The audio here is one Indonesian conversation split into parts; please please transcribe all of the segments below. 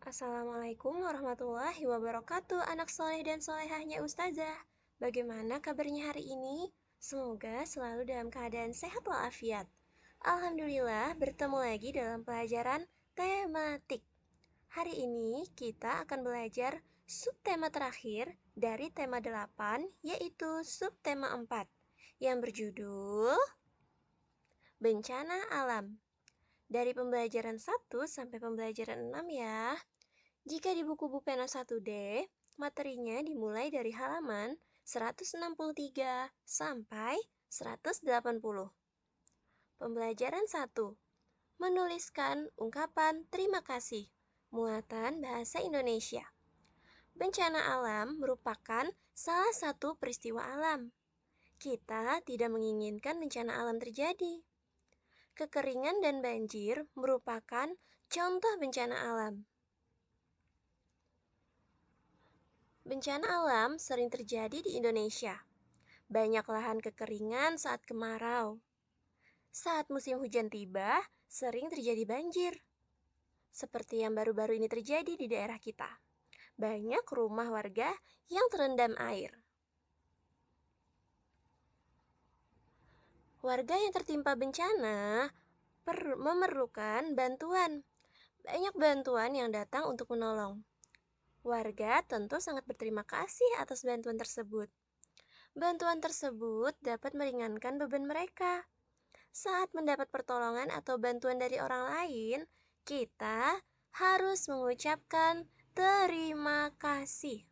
Assalamualaikum warahmatullahi wabarakatuh, anak soleh dan solehahnya Ustazah. Bagaimana kabarnya hari ini? Semoga selalu dalam keadaan sehat walafiat. Alhamdulillah, bertemu lagi dalam pelajaran tematik. Hari ini kita akan belajar subtema terakhir dari tema 8, yaitu subtema 4, yang berjudul Bencana Alam. Dari pembelajaran 1 sampai pembelajaran 6 ya. Jika di buku pena 1D, materinya dimulai dari halaman 163 sampai 180. Pembelajaran 1. Menuliskan ungkapan terima kasih. Muatan bahasa Indonesia. Bencana alam merupakan salah satu peristiwa alam. Kita tidak menginginkan bencana alam terjadi. Kekeringan dan banjir merupakan contoh bencana alam. Bencana alam sering terjadi di Indonesia. Banyak lahan kekeringan saat kemarau. Saat musim hujan tiba, sering terjadi banjir. Seperti yang baru-baru ini terjadi di daerah kita. Banyak rumah warga yang terendam air. Warga yang tertimpa bencana memerlukan bantuan. Banyak bantuan yang datang untuk menolong. Warga tentu sangat berterima kasih atas bantuan tersebut. Bantuan tersebut dapat meringankan beban mereka. Saat mendapat pertolongan atau bantuan dari orang lain, kita harus mengucapkan terima kasih.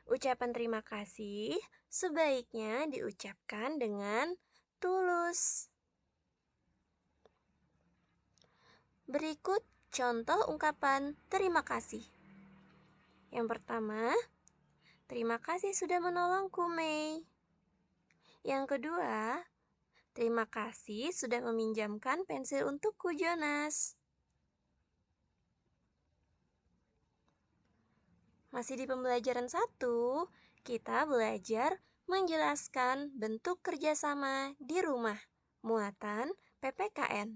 Ucapan terima kasih sebaiknya diucapkan dengan tulus. Berikut contoh ungkapan terima kasih. Yang pertama, terima kasih sudah menolongku, Mei. Yang kedua, terima kasih sudah meminjamkan pensil untukku, Jonas. Masih di pembelajaran 1, kita belajar menjelaskan bentuk kerjasama di rumah, muatan PPKN.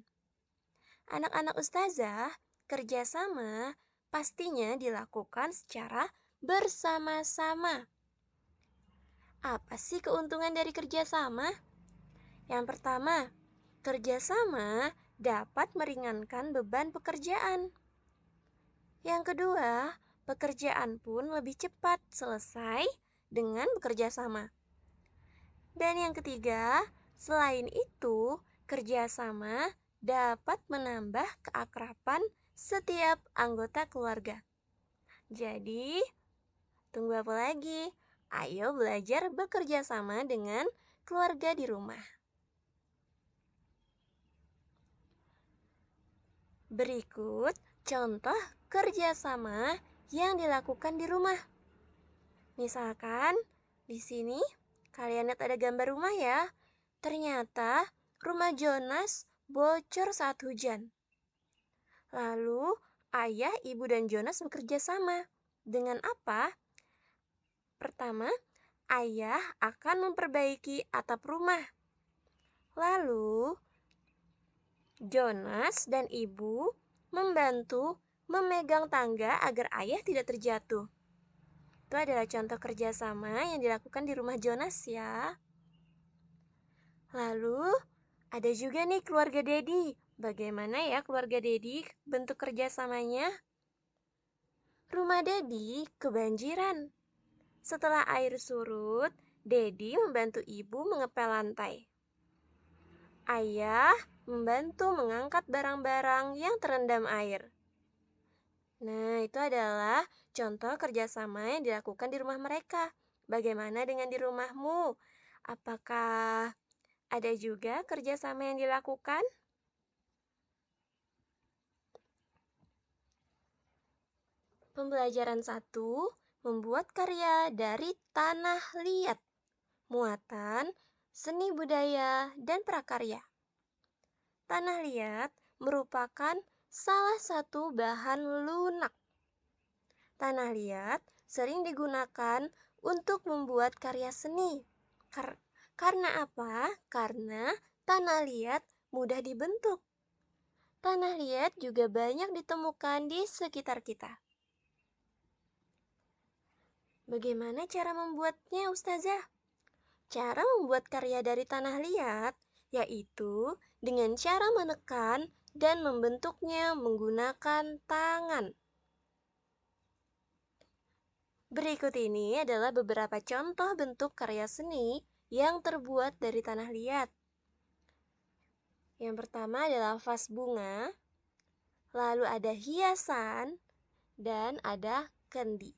Anak-anak ustazah, kerjasama pastinya dilakukan secara bersama-sama. Apa sih keuntungan dari kerjasama? Yang pertama, kerjasama dapat meringankan beban pekerjaan. Yang kedua, pekerjaan pun lebih cepat selesai dengan bekerja sama. Dan yang ketiga, selain itu, kerjasama dapat menambah keakraban setiap anggota keluarga. Jadi, tunggu apa lagi? Ayo belajar bekerja sama dengan keluarga di rumah. Berikut contoh kerjasama yang dilakukan di rumah. Misalkan, di sini kalian lihat ada gambar rumah ya. Ternyata rumah Jonas bocor saat hujan. Lalu, ayah, ibu, dan Jonas bekerja sama. Dengan apa? Pertama, ayah akan memperbaiki atap rumah. Lalu, Jonas dan ibu membantu memegang tangga agar ayah tidak terjatuh. Itu adalah contoh kerjasama yang dilakukan di rumah Jonas ya. Lalu, ada juga nih keluarga Dedi. Bagaimana ya keluarga Dedi bentuk kerjasamanya? Rumah Dedi kebanjiran. Setelah air surut, Dedi membantu ibu mengepel lantai. Ayah membantu mengangkat barang-barang yang terendam air. Nah, itu adalah contoh kerjasama yang dilakukan di rumah mereka. Bagaimana dengan di rumahmu? Apakah ada juga kerjasama yang dilakukan? Pembelajaran 1, membuat karya dari tanah liat. Muatan, seni budaya, dan prakarya. Tanah liat merupakan salah satu bahan lunak. Tanah liat sering digunakan untuk membuat karya seni. Karena apa? Karena tanah liat mudah dibentuk. Tanah liat juga banyak ditemukan di sekitar kita. Bagaimana cara membuatnya, Ustazah? Cara membuat karya dari tanah liat yaitu dengan cara menekan dan membentuknya menggunakan tangan. Berikut ini adalah beberapa contoh bentuk karya seni yang terbuat dari tanah liat. Yang pertama adalah vas bunga, lalu ada hiasan, dan ada kendi.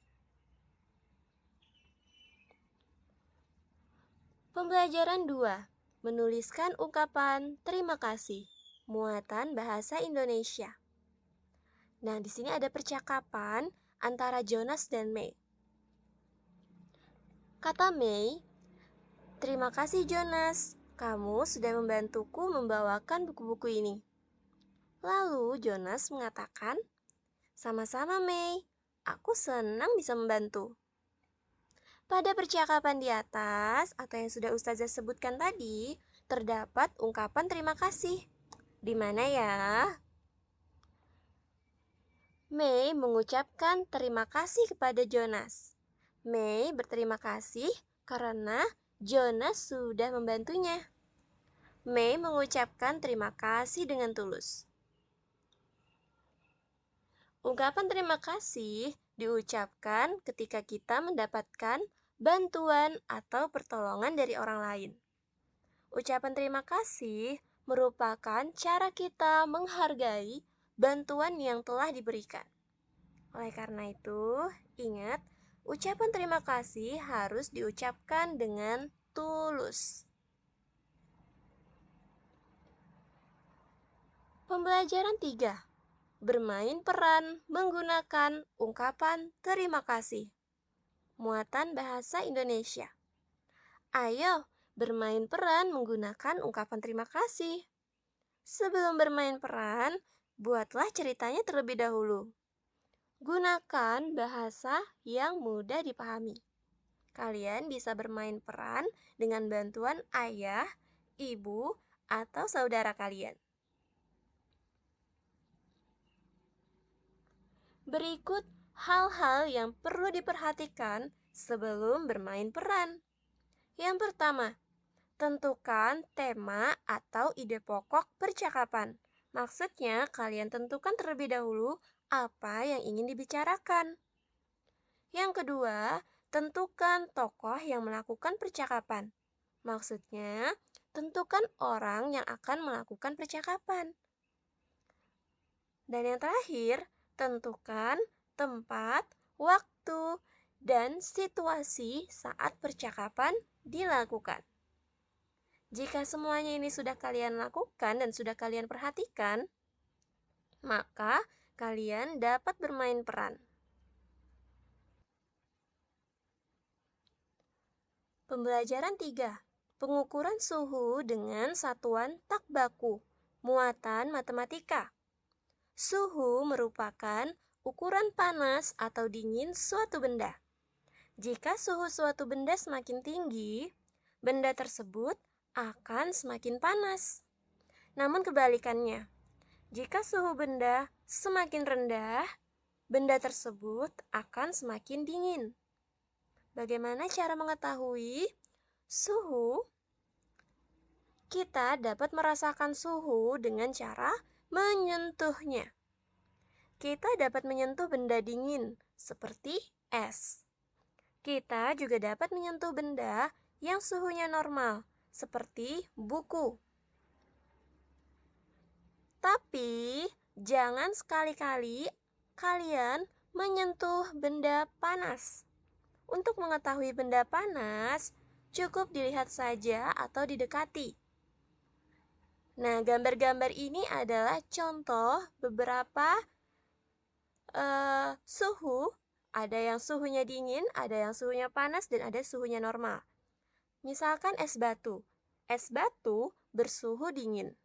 Pembelajaran 2. Menuliskan ungkapan terima kasih. Muatan bahasa Indonesia. Nah, di sini ada percakapan antara Jonas dan May. Kata May, "Terima kasih Jonas, kamu sudah membantuku membawakan buku-buku ini." Lalu Jonas mengatakan, "Sama-sama May, aku senang bisa membantu." Pada percakapan di atas, atau yang sudah Ustazah sebutkan tadi, terdapat ungkapan terima kasih. Di mana ya? May mengucapkan terima kasih kepada Jonas. May berterima kasih karena Jonas sudah membantunya. May mengucapkan terima kasih dengan tulus. Ungkapan terima kasih diucapkan ketika kita mendapatkan bantuan atau pertolongan dari orang lain. Ucapan terima kasih merupakan cara kita menghargai bantuan yang telah diberikan. Oleh karena itu, ingat, ucapan terima kasih harus diucapkan dengan tulus. Pembelajaran 3. Bermain peran menggunakan ungkapan terima kasih. Muatan bahasa Indonesia. Ayo, bermain peran menggunakan ungkapan terima kasih. Sebelum bermain peran, buatlah ceritanya terlebih dahulu. Gunakan bahasa yang mudah dipahami. Kalian bisa bermain peran dengan bantuan ayah, ibu, atau saudara kalian. Berikut hal-hal yang perlu diperhatikan sebelum bermain peran. Yang pertama, tentukan tema atau ide pokok percakapan. Maksudnya, kalian tentukan terlebih dahulu apa yang ingin dibicarakan. Yang kedua, tentukan tokoh yang melakukan percakapan. Maksudnya, tentukan orang yang akan melakukan percakapan. Dan yang terakhir, tentukan tempat, waktu, dan situasi saat percakapan dilakukan. Jika semuanya ini sudah kalian lakukan dan sudah kalian perhatikan, maka kalian dapat bermain peran. Pembelajaran 3. Pengukuran suhu dengan satuan tak baku. Muatan matematika. Suhu merupakan ukuran panas atau dingin suatu benda. Jika suhu suatu benda semakin tinggi, benda tersebut akan semakin panas. Namun kebalikannya, jika suhu benda semakin rendah, benda tersebut akan semakin dingin. Bagaimana cara mengetahui suhu? Kita dapat merasakan suhu dengan cara menyentuhnya. Kita dapat menyentuh benda dingin seperti es. Kita juga dapat menyentuh benda yang suhunya normal seperti buku. Tapi jangan sekali-kali kalian menyentuh benda panas. Untuk mengetahui benda panas, cukup dilihat saja atau didekati. Nah, gambar-gambar ini adalah contoh beberapa suhu. Ada yang suhunya dingin, ada yang suhunya panas, dan ada suhunya normal. Misalkan es batu. Es batu bersuhu dingin.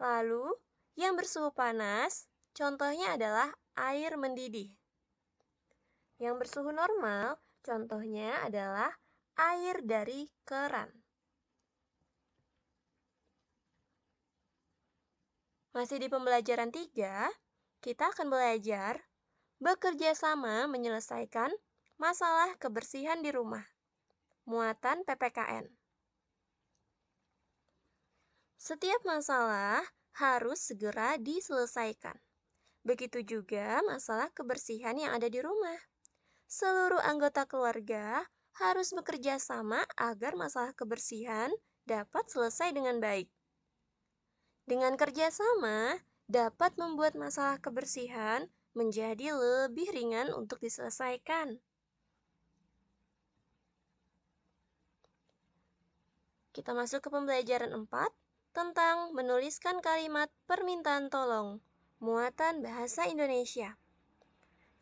Lalu, yang bersuhu panas, contohnya adalah air mendidih. Yang bersuhu normal, contohnya adalah air dari keran. Masih di pembelajaran 3, kita akan belajar bekerja sama menyelesaikan masalah kebersihan di rumah. Muatan PPKN. Setiap masalah harus segera diselesaikan. Begitu juga masalah kebersihan yang ada di rumah. Seluruh anggota keluarga harus bekerja sama agar masalah kebersihan dapat selesai dengan baik. Dengan kerjasama, dapat membuat masalah kebersihan menjadi lebih ringan untuk diselesaikan. Kita masuk ke pembelajaran 4 tentang menuliskan kalimat permintaan tolong, muatan bahasa Indonesia.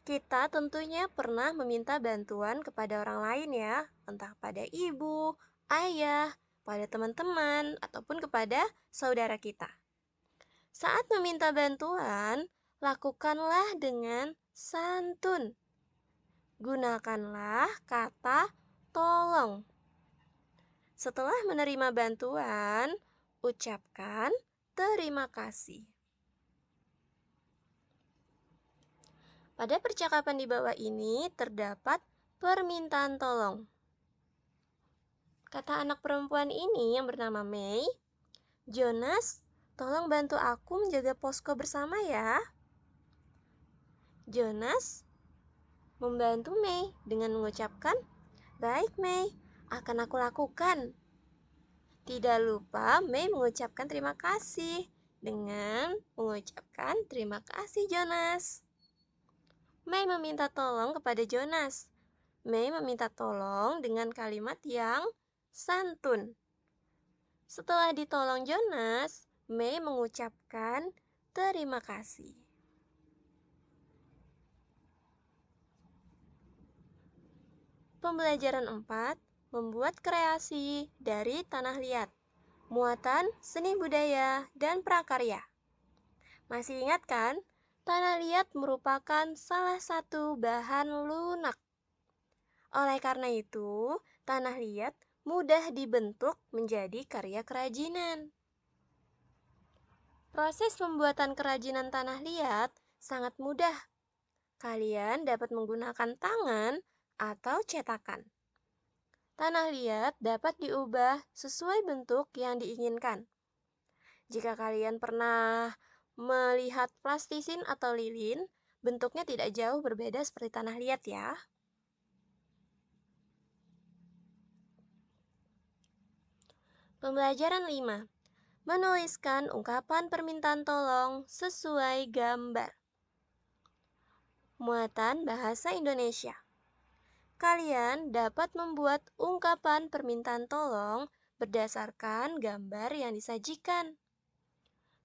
Kita tentunya pernah meminta bantuan kepada orang lain ya, entah pada ibu, ayah, pada teman-teman, ataupun kepada saudara kita. Saat meminta bantuan, lakukanlah dengan santun. Gunakanlah kata tolong. Setelah menerima bantuan, ucapkan terima kasih. Pada percakapan di bawah ini terdapat permintaan tolong. Kata anak perempuan ini yang bernama Mei, "Jonas, tolong bantu aku menjaga posko bersama ya." Jonas membantu Mei dengan mengucapkan, "Baik Mei, akan aku lakukan." Tidak lupa Mei mengucapkan terima kasih dengan mengucapkan terima kasih Jonas. Mei meminta tolong kepada Jonas. Mei meminta tolong dengan kalimat yang santun. Setelah ditolong Jonas, Mei mengucapkan terima kasih. Pembelajaran 4, membuat kreasi dari tanah liat. Muatan seni budaya dan prakarya. Masih ingat kan? Tanah liat merupakan salah satu bahan lunak. Oleh karena itu, tanah liat mudah dibentuk menjadi karya kerajinan. Proses pembuatan kerajinan tanah liat sangat mudah. Kalian dapat menggunakan tangan atau cetakan. Tanah liat dapat diubah sesuai bentuk yang diinginkan. Jika kalian pernah melihat plastisin atau lilin, bentuknya tidak jauh berbeda seperti tanah liat ya. Pembelajaran 5. Menuliskan ungkapan permintaan tolong sesuai gambar. Muatan bahasa Indonesia. Kalian dapat membuat ungkapan permintaan tolong berdasarkan gambar yang disajikan.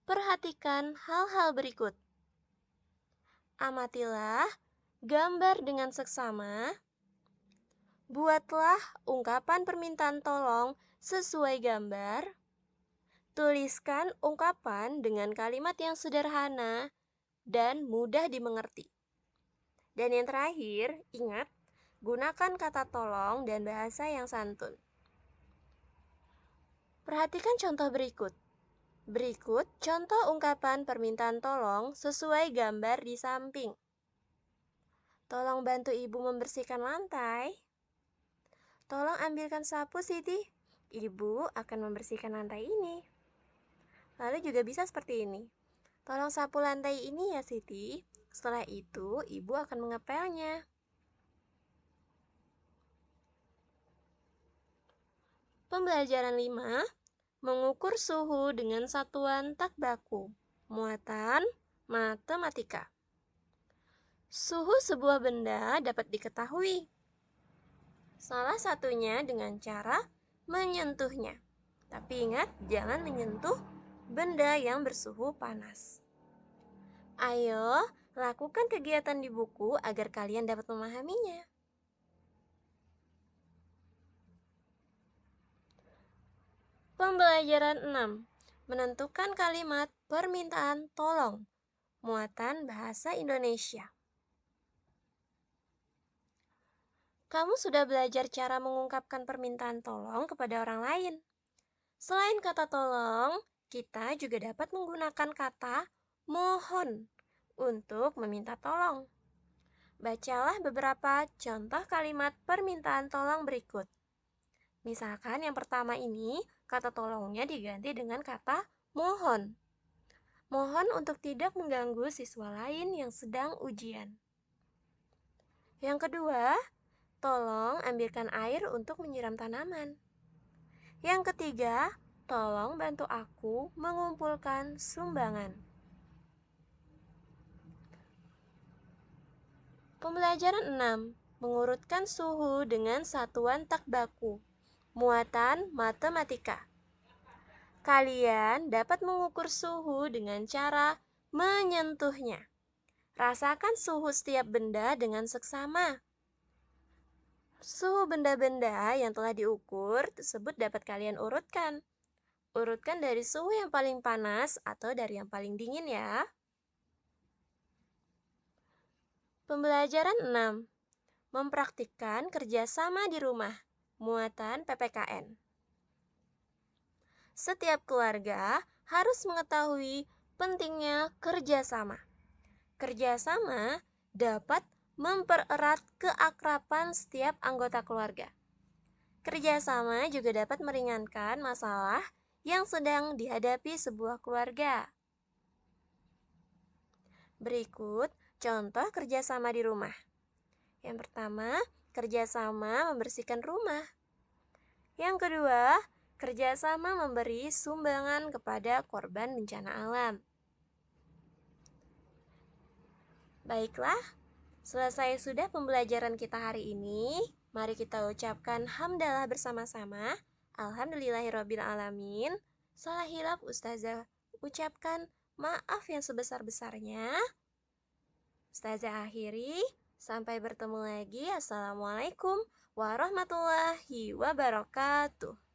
Perhatikan hal-hal berikut. Amatilah gambar dengan seksama. Buatlah ungkapan permintaan tolong sesuai gambar. Tuliskan ungkapan dengan kalimat yang sederhana dan mudah dimengerti. Dan yang terakhir, ingat, gunakan kata tolong dan bahasa yang santun. Perhatikan contoh berikut. Berikut contoh ungkapan permintaan tolong sesuai gambar di samping. Tolong bantu ibu membersihkan lantai. Tolong ambilkan sapu, Siti. Ibu akan membersihkan lantai ini. Lalu juga bisa seperti ini. Tolong sapu lantai ini ya, Siti. Setelah itu, ibu akan mengepelnya. Pembelajaran 5. Mengukur suhu dengan satuan tak baku. Muatan matematika. Suhu sebuah benda dapat diketahui. Salah satunya dengan cara menyentuhnya. Tapi ingat, jangan menyentuh benda yang bersuhu panas. Ayo, lakukan kegiatan di buku agar kalian dapat memahaminya. Pembelajaran 6. Menentukan kalimat permintaan tolong. Muatan bahasa Indonesia. Kamu sudah belajar cara mengungkapkan permintaan tolong kepada orang lain. Selain kata tolong, Kita juga dapat menggunakan kata mohon untuk meminta tolong. Bacalah beberapa contoh kalimat permintaan tolong berikut. Misalkan yang pertama ini, kata tolongnya diganti dengan kata mohon. Mohon untuk tidak mengganggu siswa lain yang sedang ujian. Yang kedua, tolong ambilkan air untuk menyiram tanaman. Yang ketiga, tolong bantu aku mengumpulkan sumbangan. Pembelajaran 6. Mengurutkan suhu dengan satuan tak baku. Muatan matematika. Kalian dapat mengukur suhu dengan cara menyentuhnya. Rasakan suhu setiap benda dengan seksama. Suhu benda-benda yang telah diukur tersebut dapat kalian urutkan. Urutkan dari suhu yang paling panas atau dari yang paling dingin ya. Pembelajaran 6. Mempraktikkan kerjasama di rumah. Muatan PPKN. Setiap keluarga harus mengetahui pentingnya kerjasama. Kerjasama dapat mempererat keakraban setiap anggota keluarga. Kerjasama juga dapat meringankan masalah yang sedang dihadapi sebuah keluarga. Berikut contoh kerjasama di rumah. Yang pertama, kerjasama membersihkan rumah. Yang kedua, kerjasama memberi sumbangan kepada korban bencana alam. Baiklah, selesai sudah pembelajaran kita hari ini. Mari kita ucapkan hamdalah bersama-sama. Alhamdulillahirrabbilalamin. Salah hilaf Ustazah ucapkan maaf yang sebesar-besarnya. Ustazah akhiri. Sampai bertemu lagi. Assalamualaikum warahmatullahi wabarakatuh.